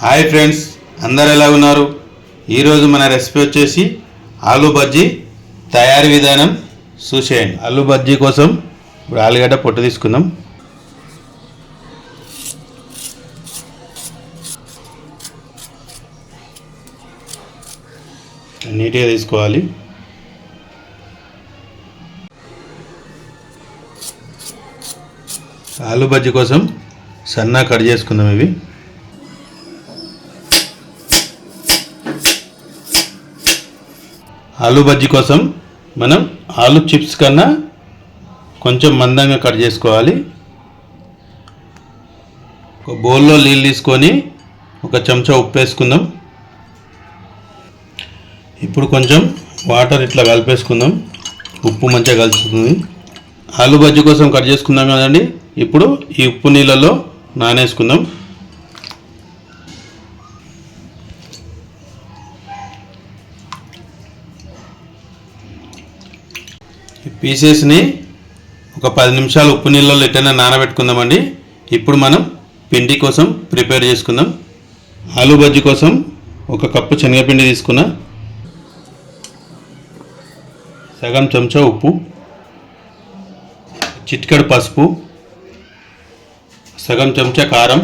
Hi friends, అందరు ఎలా ఉన్నారు? ఈరోజు మన రెసిపీ వచ్చేసి ఆలూ బజ్జీ తయారీ విధానం చూసేయండి. ఆలూ బజ్జీ కోసం ఇప్పుడు ఆలుగడ్డ పొట్టు తీసుకుందాం. నీట్గా తీసుకోవాలి. ఆలూ బజ్జీ కోసం సన్నగా కట్ చేసుకుందాం. ఇవి ఆలూ బజ్జీ కోసం మనం ఆలూ చిప్స్ కన్నా కొంచెం మందంగా కట్ చేసుకోవాలి. ఒక బౌల్లో నీళ్ళు తీసుకొని ఒక చెంచా ఉప్పు వేసుకుందాం. ఇప్పుడు కొంచెం వాటర్ ఇట్లా కలిపేసుకుందాం. ఉప్పు మంచిగా కలుస్తుంది. ఆలూ బజ్జీ కోసం కట్ చేసుకుందాం కదండి. ఇప్పుడు ఈ ఉప్పు నీళ్ళలో నానేసుకుందాం. పీసెస్ని ఒక 10 నిమిషాలు ఉప్పు నీళ్ళలో ఇట్టనే నానబెట్టుకుందామండి. ఇప్పుడు మనం పిండి కోసం ప్రిపేర్ చేసుకుందాం. ఆలూ బజ్జీ కోసం ఒక కప్పు శనగపిండి తీసుకున్నా, సగం చెంచా ఉప్పు, చిటికెడు పసుపు, సగం చెంచా కారం,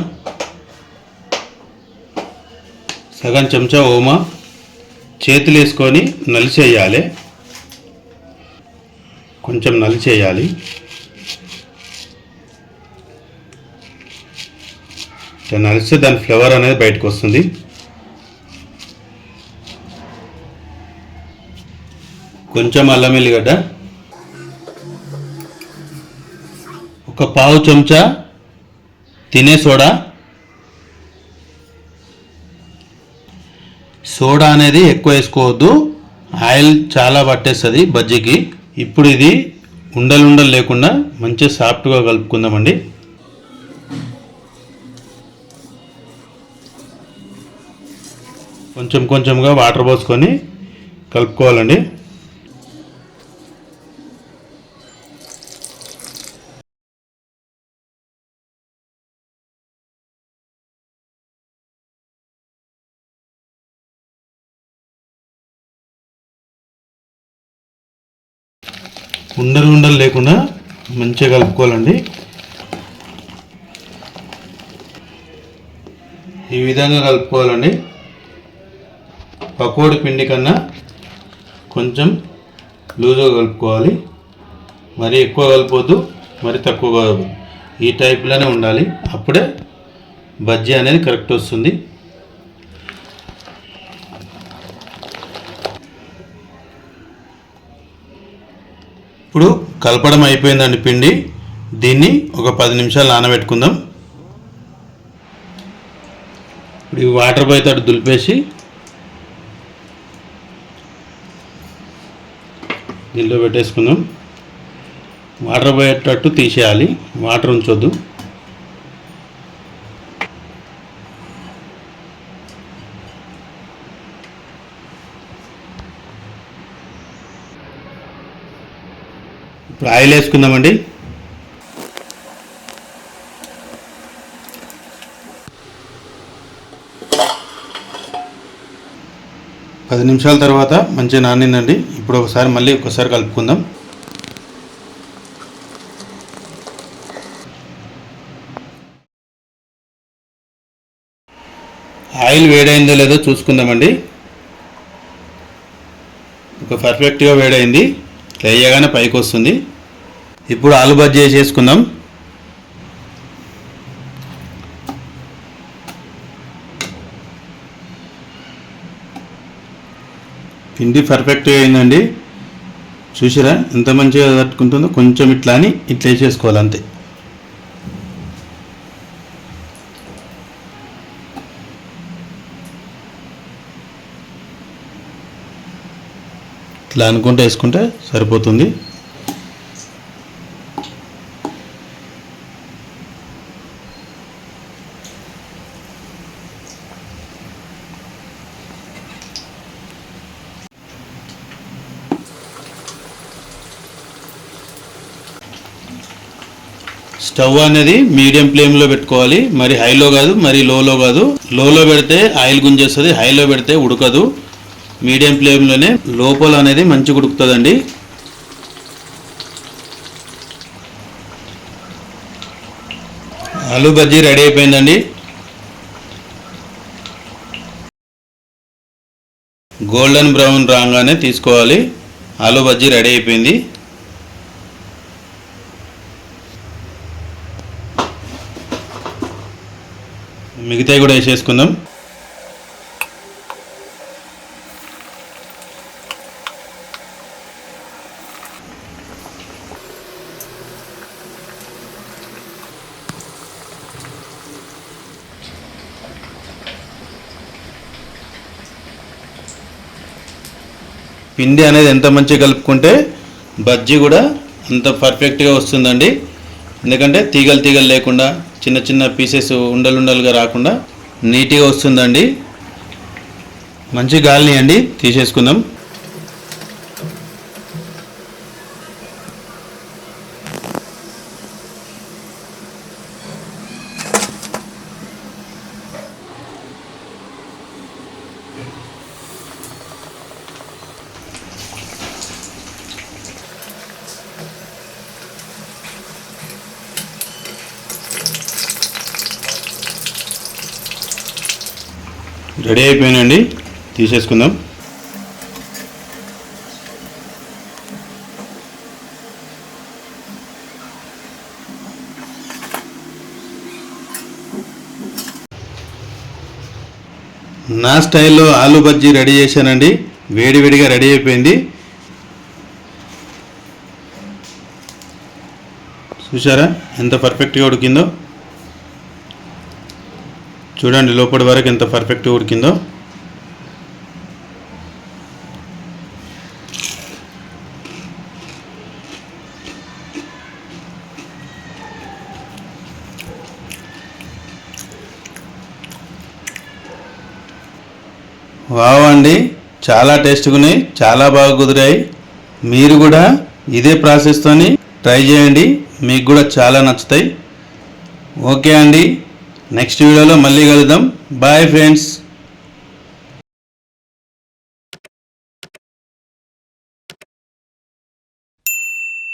సగం చెంచా ఓమా చేతులు వేసుకొని నలిచేయాలి. కొంచెం నలిచేయాలి. నలిస్తే దాని ఫ్లేవర్ అనేది బయటకు వస్తుంది. కొంచెం అల్లం వెల్లిగడ్డ, ఒక పావు చెంచా తినే సోడా. సోడా అనేది ఎక్కువ వేసుకోవద్దు, ఆయిల్ చాలా పట్టేస్తుంది బజ్జీకి. ఇప్పుడు ఇది ఉండలు లేకుండా మంచిగా సాఫ్ట్గా కలుపుకుందామండి. కొంచెం కొంచెంగా వాటర్ పోసుకొని కలుపుకోవాలండి. ఉండలు లేకుండా మంచిగా కలుపుకోవాలండి. ఈ విధంగా కలుపుకోవాలండి. పకోడీ పిండి కన్నా కొంచెం లూజుగా కలుపుకోవాలి. మరి ఎక్కువ కలుపువద్దు, మరి తక్కువ కలపద్దు. ఈ టైప్లోనే ఉండాలి. అప్పుడే బజ్జీ అనేది కరెక్ట్ వస్తుంది. ఇప్పుడు కలపడం అయిపోయిందండి పిండి. దీన్ని ఒక 10 నిమిషాలు నానబెట్టుకుందాం. ఇప్పుడు ఈ వాటర్ పోయేటట్టు దులిపేసి దీనిలో పెట్టేసుకుందాం. వాటర్ పోయేటట్టు తీసేయాలి, వాటర్ ఉంచొద్దు. ఇప్పుడు ఆయిల్ వేసుకుందామండి. పది నిమిషాల తర్వాత మంచిగా నానిందండి. ఇప్పుడు మళ్ళీ ఒకసారి కలుపుకుందాం. ఆయిల్ వేడైందో లేదో చూసుకుందామండి. ఒక పర్ఫెక్ట్గా వేడైంది. వేయగానే పైకి వస్తుంది. ఇప్పుడు ఆలూ బజ్జీ చేసుకుందాం. పిండి పర్ఫెక్ట్గా అయిందండి. చూసారా ఎంత మంచిగా తట్టుకుంటుందో. కొంచెం ఇట్లా అని ఇట్లా వేసేసుకోవాలి అంతే. ఇట్లా అనుకుంటే వేసుకుంటే సరిపోతుంది. స్టవ్ అనేది మీడియం ఫ్లేమ్లో పెట్టుకోవాలి. మరి హైలో కాదు, మరి లోలో కాదు. లోలో పెడితే ఆయిల్ గుంజేస్తుంది, హైలో పెడితే ఉడకదు. మీడియం ఫ్లేమ్లోనే లోపల అనేది మంచిగా ఉడుకుతుందండి. ఆలు బజ్జీ రెడీ అయిపోయిందండి. గోల్డెన్ బ్రౌన్ రాగానే తీసుకోవాలి. ఆలు బజ్జీ రెడీ అయిపోయింది. మిగతాయి కూడా వేసేసుకుందాం. పిండి అనేది ఎంత మంచిగా కలుపుకుంటే బజ్జీ కూడా అంత పర్ఫెక్ట్గా వస్తుందండి. ఎందుకంటే తీగలు లేకుండా చిన్న చిన్న పీసెస్ ఉండలుగా రాకుండా నీట్గా వస్తుందండి. మంచి గాలిని అండి తీసేసుకుందాం. రెడీ అయిపోయినండి, తీసేసుకుందాం. నా స్టైల్లో ఆలు బజ్జీ రెడీ చేశానండి. వేడివేడిగా రెడీ అయిపోయింది. చూసారా ఎంత పర్ఫెక్ట్గా ఉడికిందో? చూడండి లోపటి వరకు ఎంత పర్ఫెక్ట్గా ఉడికిందో. వావ్ అండి, చాలా టేస్ట్గా ఉన్నాయి, చాలా బాగా కుదిరాయి. మీరు కూడా ఇదే ప్రాసెస్తోని ట్రై చేయండి, మీకు కూడా చాలా నచ్చుతాయి. ఓకే అండి, నెక్స్ట్ వీడియోలో మళ్ళీ కలుద్దాం. Bye friends.